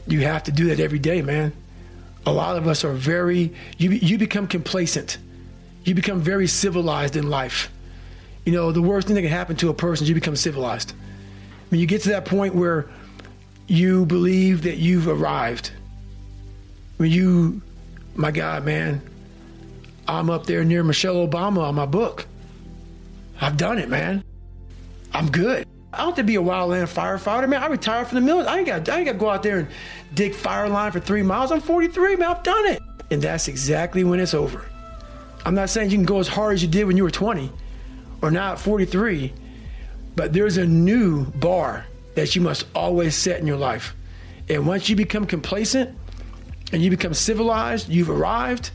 You have to do that every day, man. A lot of us are you become complacent. You become very civilized in life. You know, the worst thing that can happen to a person is you become civilized. When you get to that point where you believe that you've arrived, my God, man, I'm up there near Michelle Obama on my book. I've done it, man. I'm good. I don't have to be a wildland firefighter, man. I retired from the military. I ain't got to go out there and dig fire line for 3 miles. I'm 43, man. I've done it. And that's exactly when it's over. I'm not saying you can go as hard as you did when you were 20 or now at 43, but there's a new bar that you must always set in your life. And once you become complacent and you become civilized, you've arrived,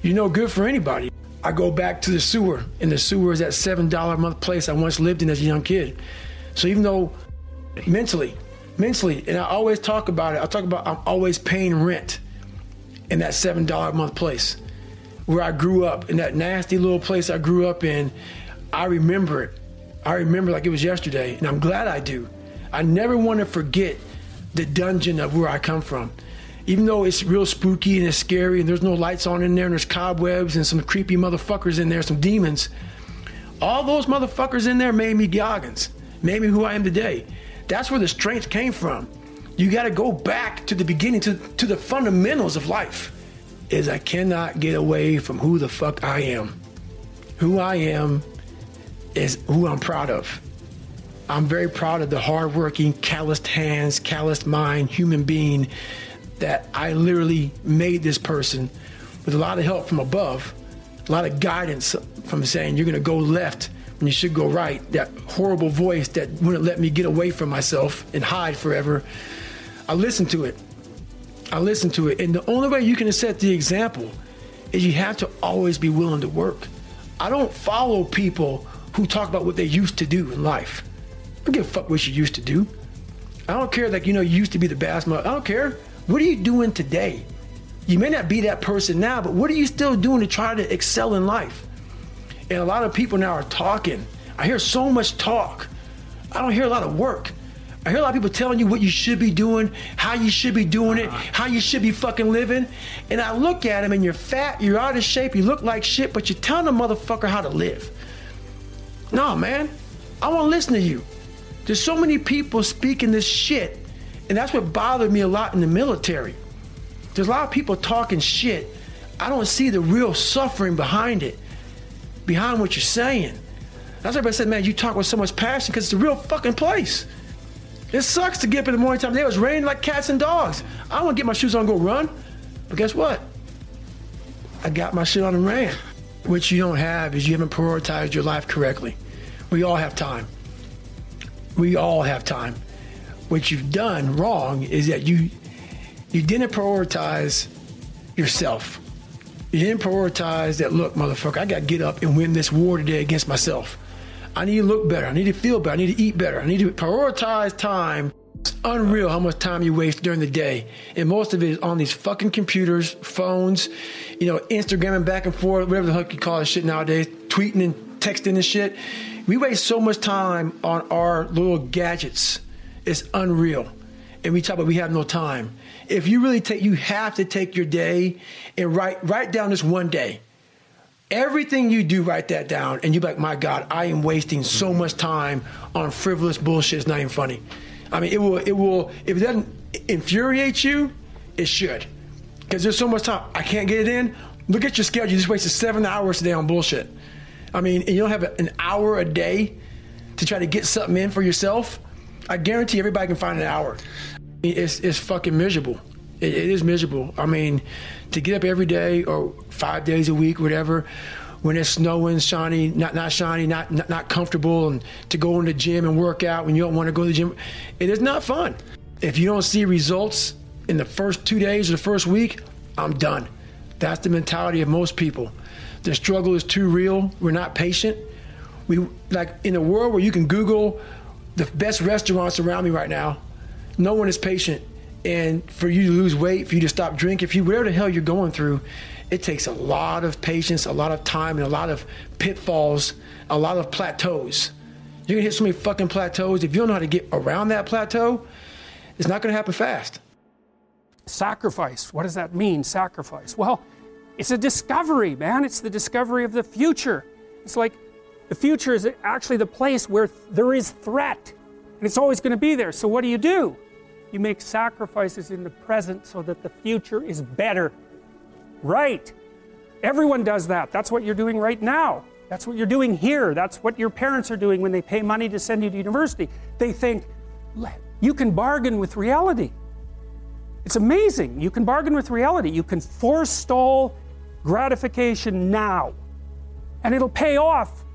you're no good for anybody. I go back to the sewer, and the sewer is that $7 a month place I once lived in as a young kid. So even though mentally, and I always talk about it, I'm always paying rent in that $7 a month place where I grew up, in that nasty little place I grew up in. I remember it. I remember like it was yesterday, and I'm glad I do. I never want to forget the dungeon of where I come from. Even though it's real spooky and it's scary and there's no lights on in there and there's cobwebs and some creepy motherfuckers in there, some demons, all those motherfuckers in there made me Goggins, made me who I am today. That's where the strength came from. You got to go back to the beginning, to the fundamentals of life. Is I cannot get away from who the fuck I am. Who I am is who I'm proud of. I'm very proud of the hardworking, calloused hands, calloused mind, human being that I literally made this person with a lot of help from above, a lot of guidance from saying you're gonna go left when you should go right. That horrible voice that wouldn't let me get away from myself and hide forever. I listened to it. And the only way you can set the example is you have to always be willing to work. I don't follow people who talk about what they used to do in life. I don't give a fuck what you used to do. I don't care, like, you used to be the best mother. I don't care. What are you doing today? You may not be that person now, but what are you still doing to try to excel in life? And a lot of people now are talking. I hear so much talk. I don't hear a lot of work. I hear a lot of people telling you what you should be doing, how you should be doing it, how you should be fucking living. And I look at them and you're fat, you're out of shape, you look like shit, but you're telling a motherfucker how to live. No, man, I want to listen to you. There's so many people speaking this shit. And that's what bothered me a lot in the military. There's a lot of people talking shit. I don't see the real suffering behind it, behind what you're saying. That's why everybody said, man, you talk with so much passion because it's a real fucking place. It sucks to get up in the morning time. It was raining like cats and dogs. I don't want to get my shoes on and go run. But guess what? I got my shit on and ran. What you don't have is you haven't prioritized your life correctly. We all have time. We all have time. What you've done wrong is that you didn't prioritize yourself. You didn't prioritize that, look, motherfucker, I got to get up and win this war today against myself. I need to look better. I need to feel better. I need to eat better. I need to prioritize time. It's unreal how much time you waste during the day. And most of it is on these fucking computers, phones, Instagramming back and forth, whatever the fuck you call this shit nowadays, tweeting and texting and shit. We waste so much time on our little gadgets. It's unreal. And we talk about we have no time. If you really you have to take your day and write down this one day. Everything you do, write that down, and you're like, my God, I am wasting so much time on frivolous bullshit. It's not even funny. I mean, it will, if it doesn't infuriate you, it should. Because there's so much time. I can't get it in. Look at your schedule. You just wasted 7 hours today on bullshit. I mean, and you don't have an hour a day to try to get something in for yourself. I guarantee everybody can find an hour. It's fucking miserable. It is miserable. I mean, to get up every day or 5 days a week, whatever, when it's snowing, shiny, not shiny, not comfortable, and to go in the gym and work out when you don't want to go to the gym, it is not fun. If you don't see results in the first 2 days or the first week, I'm done. That's the mentality of most people. The struggle is too real. We're not patient. We, like, in a world where you can Google the best restaurants around me right now, no one is patient. And for you to lose weight, for you to stop drinking, whatever the hell you're going through, it takes a lot of patience, a lot of time, and a lot of pitfalls, a lot of plateaus. You're gonna hit so many fucking plateaus. If you don't know how to get around that plateau, it's not gonna happen fast. Sacrifice. What does that mean, sacrifice? Well, it's a discovery, man. It's the discovery of the future. It's like the future is actually the place where there is threat. And it's always going to be there. So what do? You make sacrifices in the present so that the future is better. Right. Everyone does that. That's what you're doing right now. That's what you're doing here. That's what your parents are doing when they pay money to send you to university. They think, you can bargain with reality. It's amazing. You can bargain with reality. You can forestall gratification now. And it'll pay off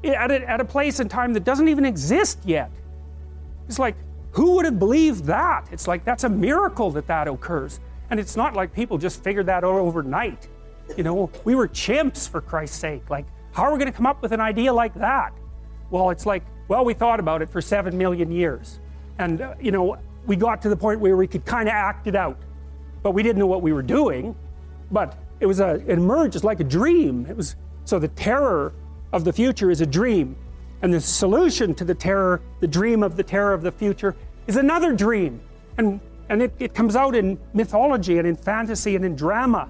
at a place and time that doesn't even exist yet. It's like, who would have believed that? It's like, that's a miracle that occurs. And it's not like people just figured that out overnight. You know, we were chimps, for Christ's sake. Like, how are we going to come up with an idea like that? Well, it's like, well, we thought about it for 7 million years. And, you know, we got to the point where we could kind of act it out. But we didn't know what we were doing. But it emerged as like a dream. So the terror of the future is a dream. And the solution to the dream of the terror of the future is another dream. And it comes out in mythology and in fantasy and in drama,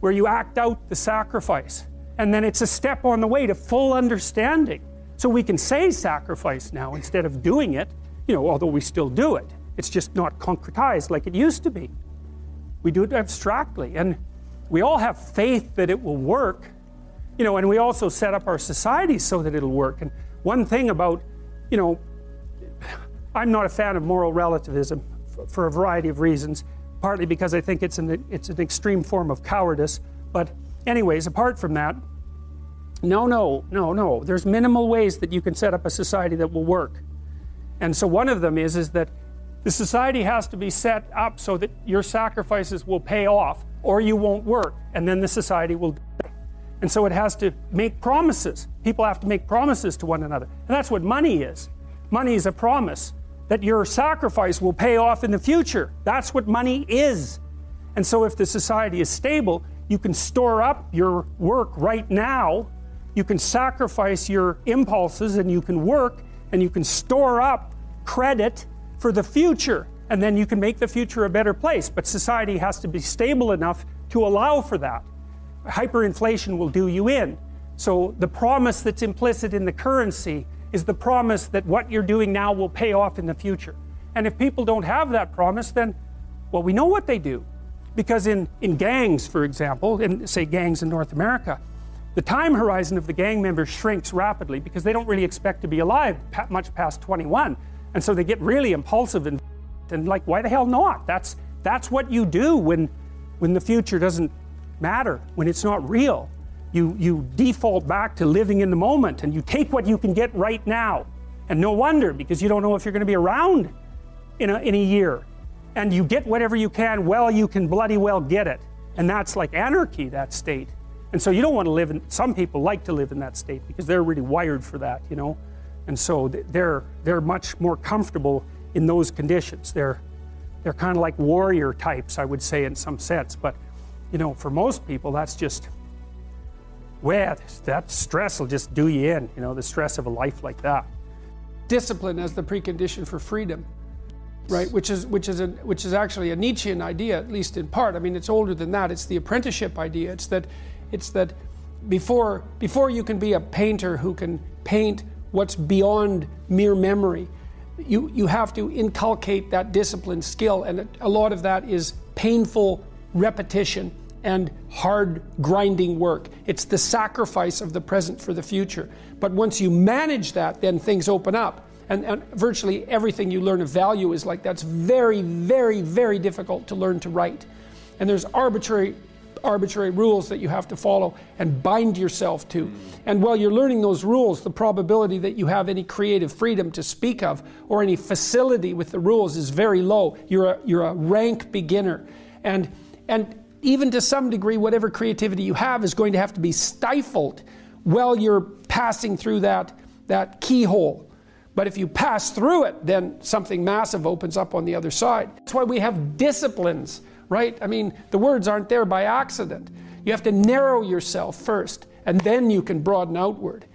where you act out the sacrifice. And then it's a step on the way to full understanding. So we can say sacrifice now instead of doing it, you know, although we still do it. It's just not concretized like it used to be. We do it abstractly. And we all have faith that it will work, you know, and we also set up our society so that it'll work. And one thing about, you know, I'm not a fan of moral relativism for a variety of reasons, partly because I think it's an extreme form of cowardice. But anyways, apart from that, no. There's minimal ways that you can set up a society that will work. And so one of them is that the society has to be set up so that your sacrifices will pay off, or you won't work, and then the society will die. And so it has to make promises. People have to make promises to one another. And that's what money is. Money is a promise that your sacrifice will pay off in the future. That's what money is. And so if the society is stable, you can store up your work right now. You can sacrifice your impulses, and you can work, and you can store up credit for the future. And then you can make the future a better place. But society has to be stable enough to allow for that. Hyperinflation will do you in. So the promise that's implicit in the currency is the promise that what you're doing now will pay off in the future. And if people don't have that promise, then, well, we know what they do. Because in gangs, for example, in, say, gangs in North America, the time horizon of the gang members shrinks rapidly because they don't really expect to be alive much past 21. And so they get really impulsive and like, why the hell not? That's what you do when the future doesn't matter, when it's not real. You default back to living in the moment, and you take what you can get right now. And no wonder, because you don't know if you're going to be around in a year. And you get whatever you can while you can bloody well get it. And that's like anarchy, that state. And so you don't want to live in, some people like to live in that state because they're really wired for that, you know. And so they're much more comfortable in those conditions. They're kind of like warrior types, I would say, in some sense. But, you know, for most people, that's just, well, that stress will just do you in, you know, the stress of a life like that. Discipline as the precondition for freedom, right? Which is actually a Nietzschean idea, at least in part. I mean, it's older than that. It's the apprenticeship idea. It's that before you can be a painter who can paint what's beyond mere memory, you have to inculcate that discipline skill, and a lot of that is painful repetition and hard grinding work. It's the sacrifice of the present for the future. But once you manage that, then things open up. And virtually everything you learn of value is like that's very, very, very difficult to learn to write. And there's arbitrary rules that you have to follow and bind yourself to. And while you're learning those rules, the probability that you have any creative freedom to speak of or any facility with the rules is very low. You're a rank beginner. And even to some degree, whatever creativity you have is going to have to be stifled while you're passing through that keyhole. But if you pass through it, then something massive opens up on the other side. That's why we have disciplines, right? I mean, the words aren't there by accident. You have to narrow yourself first, and then you can broaden outward.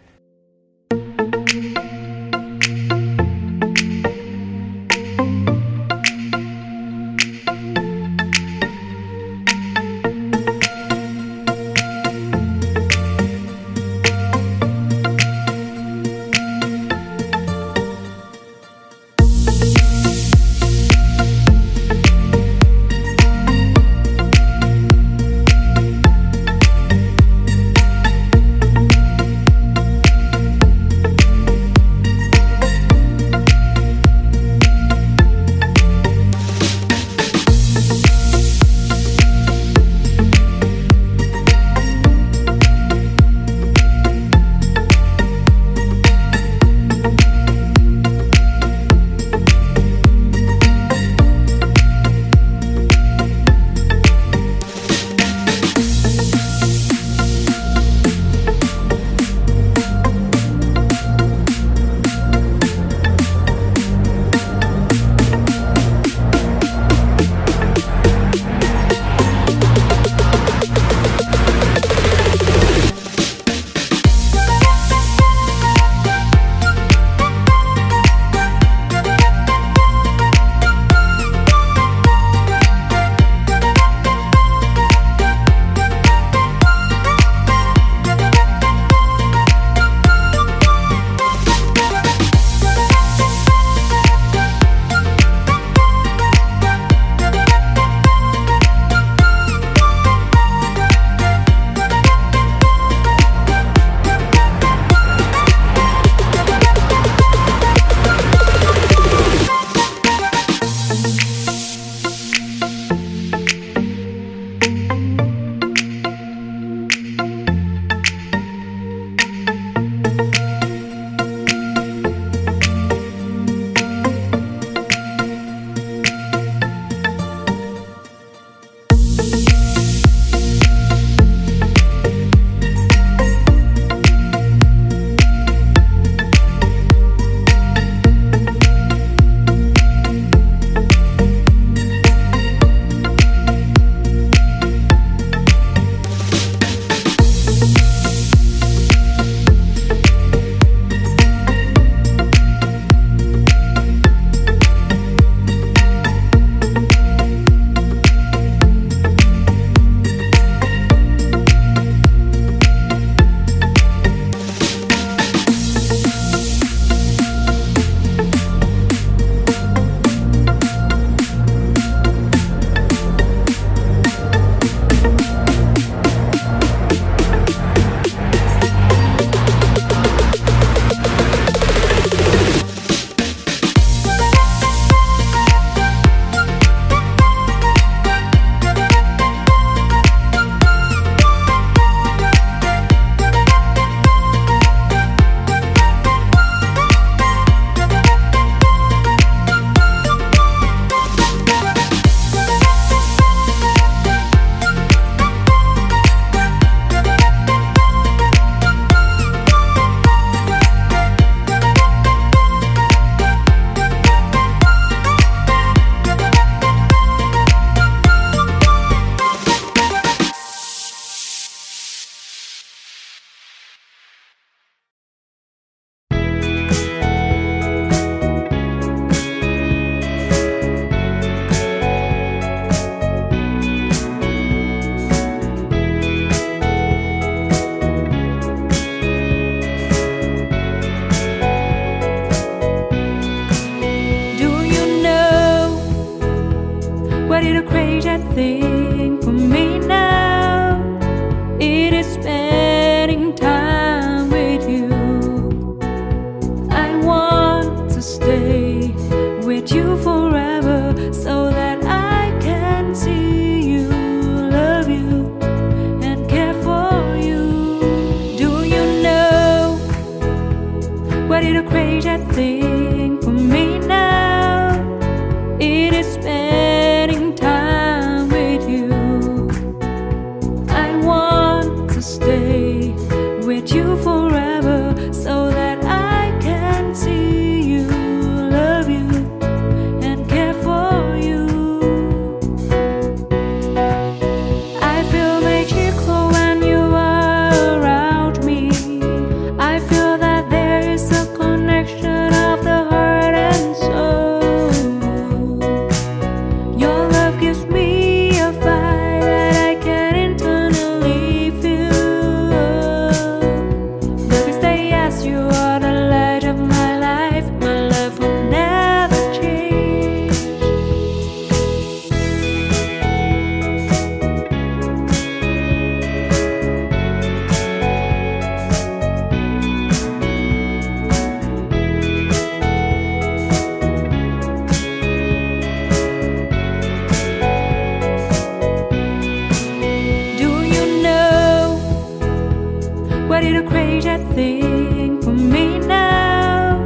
favorite thing for me now,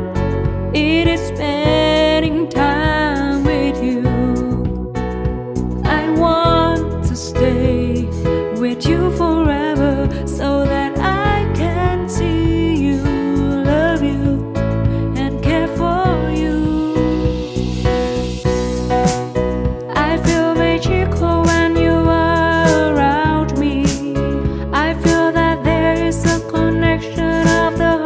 it is spending time with you. I want to stay with you forever so that I can see you, love you, and care for you. I feel magical when you are around me. I feel that there is a connection of the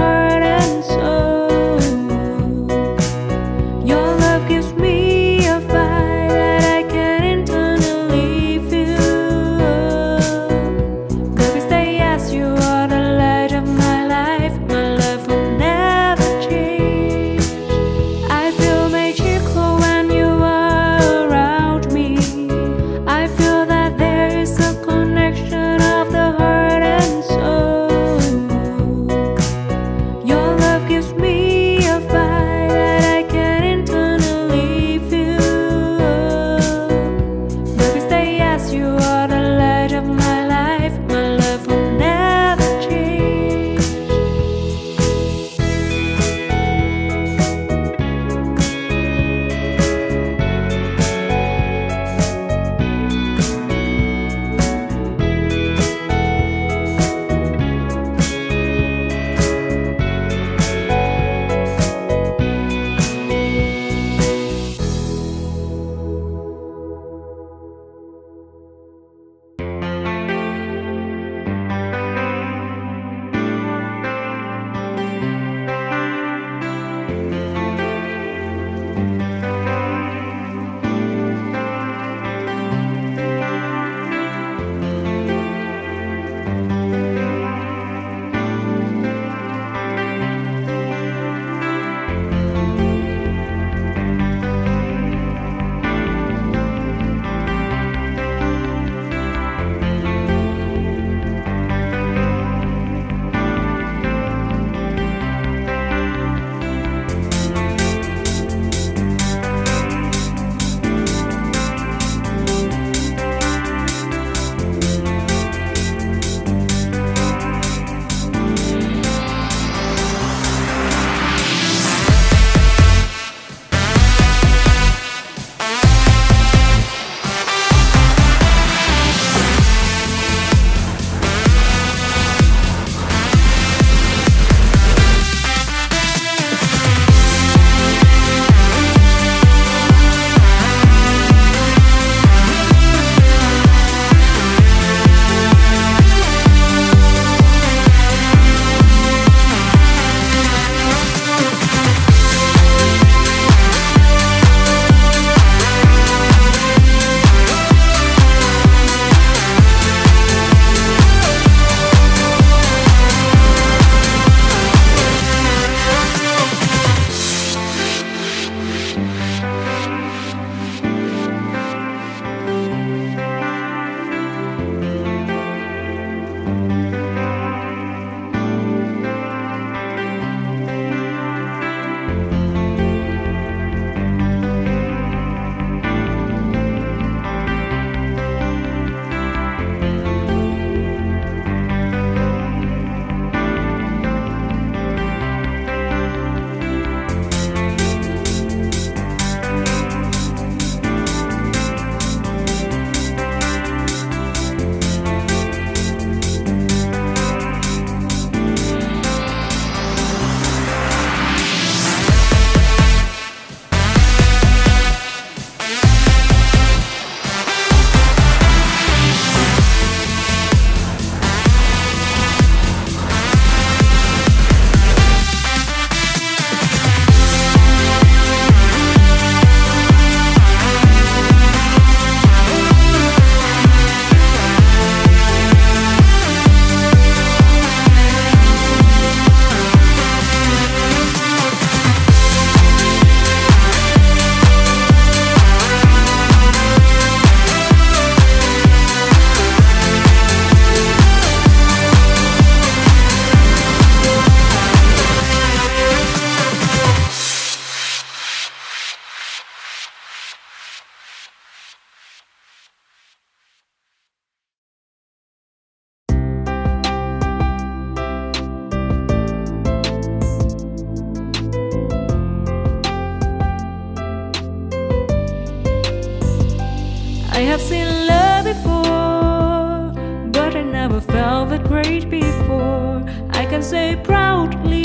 say proudly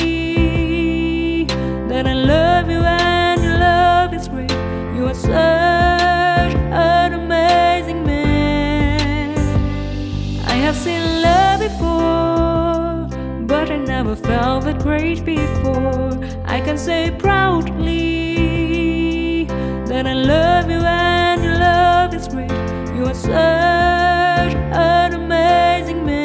that I love you and your love is great. You are such an amazing man. I have seen love before, but I never felt that great before. I can say proudly that I love you and your love is great. You are such an amazing man.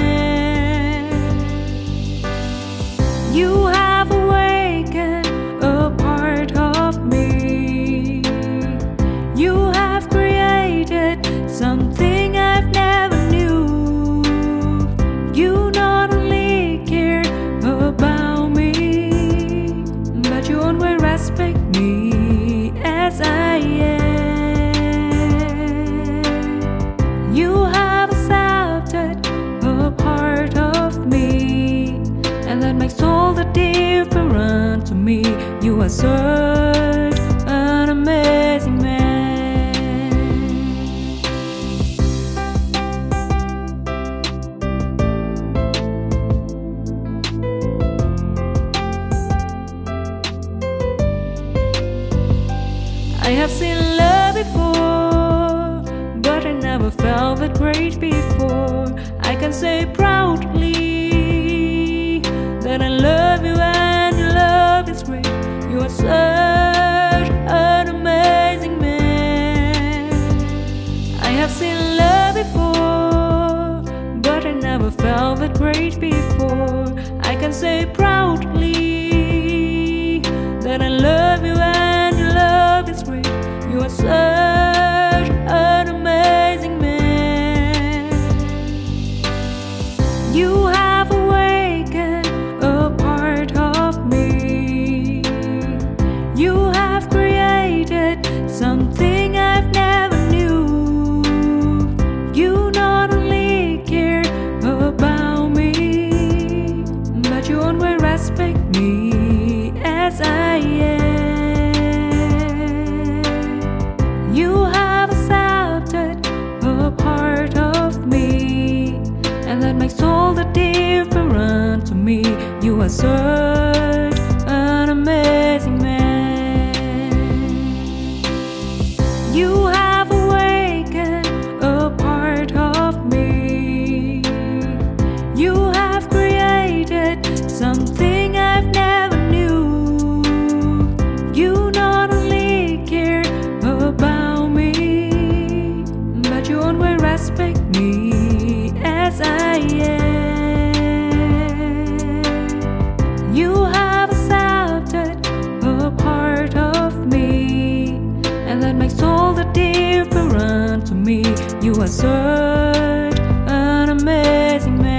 You have awakened a part of me. You have created something I've never knew. You not only care about me, but you always respect me as I am. You have accepted a part of me, and that makes all the difference to me. You are such an amazing man. I have seen love before, but I never felt that great before. I can say proudly that I love you and your love is great. You are such an amazing man. I have seen love before, but I never felt that great before. I can say proudly that I love you and your love is great. You are such an amazing man. You have awakened a part of me. You have created something I've never knew. You not only care about me, but you always respect me as I am. You have accepted a part of me, and that makes all the difference to me. You are such an amazing man. You have awakened a part of me. You have created something I've never knew. You not only care about me, but you always respect me as I am. You have accepted a part of me, and that makes all the difference to me. You are such an amazing man.